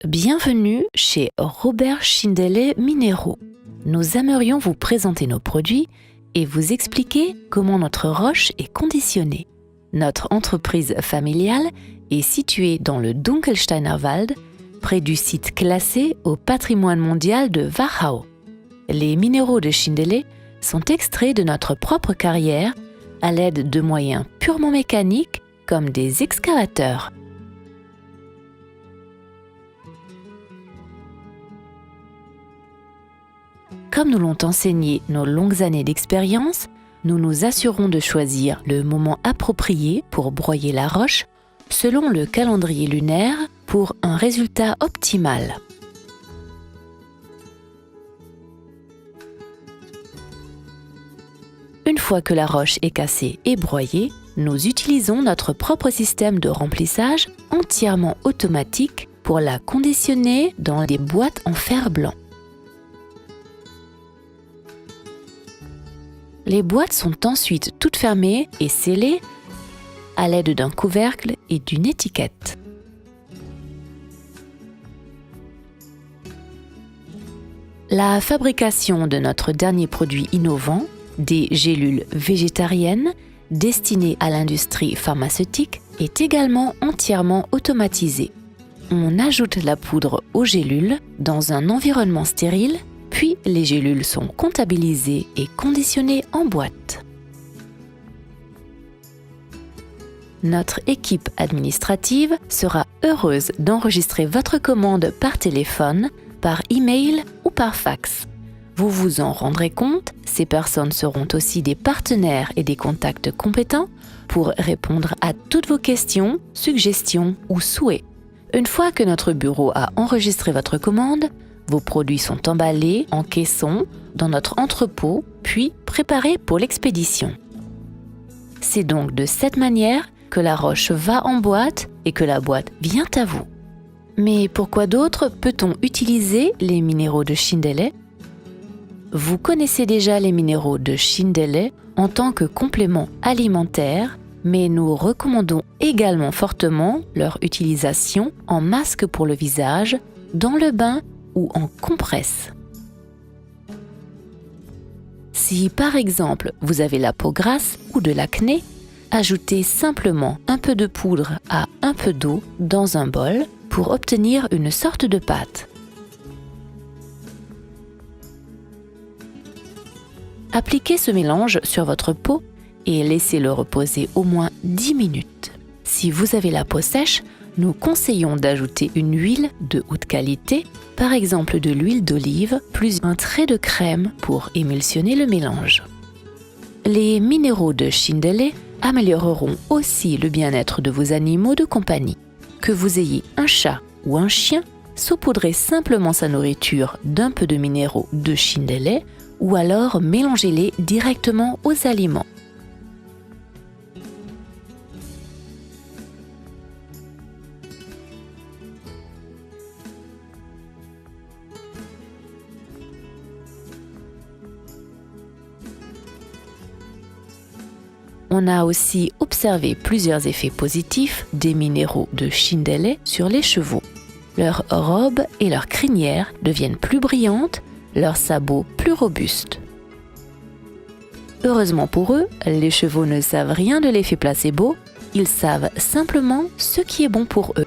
Bienvenue chez Robert Schindele Minéraux. Nous aimerions vous présenter nos produits et vous expliquer comment notre roche est conditionnée. Notre entreprise familiale est située dans le Dunkelsteiner Wald, près du site classé au patrimoine mondial de Wachau. Les minéraux de Schindele sont extraits de notre propre carrière à l'aide de moyens purement mécaniques comme des excavateurs. Comme nous l'ont enseigné nos longues années d'expérience, nous nous assurons de choisir le moment approprié pour broyer la roche selon le calendrier lunaire pour un résultat optimal. Une fois que la roche est cassée et broyée, nous utilisons notre propre système de remplissage entièrement automatique pour la conditionner dans des boîtes en fer blanc. Les boîtes sont ensuite toutes fermées et scellées à l'aide d'un couvercle et d'une étiquette. La fabrication de notre dernier produit innovant, des gélules végétariennes destinées à l'industrie pharmaceutique, est également entièrement automatisée. On ajoute la poudre aux gélules dans un environnement stérile, puis les gélules sont comptabilisées et conditionnées en boîte. Notre équipe administrative sera heureuse d'enregistrer votre commande par téléphone, par email ou par fax. Vous vous en rendrez compte, ces personnes seront aussi des partenaires et des contacts compétents pour répondre à toutes vos questions, suggestions ou souhaits. Une fois que notre bureau a enregistré votre commande, vos produits sont emballés en caissons dans notre entrepôt, puis préparés pour l'expédition. C'est donc de cette manière que la roche va en boîte et que la boîte vient à vous. Mais pourquoi d'autre peut-on utiliser les minéraux de Schindele ? Vous connaissez déjà les minéraux de Schindele en tant que complément alimentaire, mais nous recommandons également fortement leur utilisation en masque pour le visage, dans le bain ou en compresse. Si par exemple vous avez la peau grasse ou de l'acné, ajoutez simplement un peu de poudre à un peu d'eau dans un bol pour obtenir une sorte de pâte. Appliquez ce mélange sur votre peau et laissez-le reposer au moins 10 minutes. Si vous avez la peau sèche, nous conseillons d'ajouter une huile de haute qualité, par exemple de l'huile d'olive, plus un trait de crème pour émulsionner le mélange. Les minéraux de Schindele amélioreront aussi le bien-être de vos animaux de compagnie. Que vous ayez un chat ou un chien, saupoudrez simplement sa nourriture d'un peu de minéraux de Schindele ou alors mélangez-les directement aux aliments. On a aussi observé plusieurs effets positifs des minéraux de Schindele sur les chevaux. Leurs robes et leurs crinières deviennent plus brillantes, leurs sabots plus robustes. Heureusement pour eux, les chevaux ne savent rien de l'effet placebo, ils savent simplement ce qui est bon pour eux.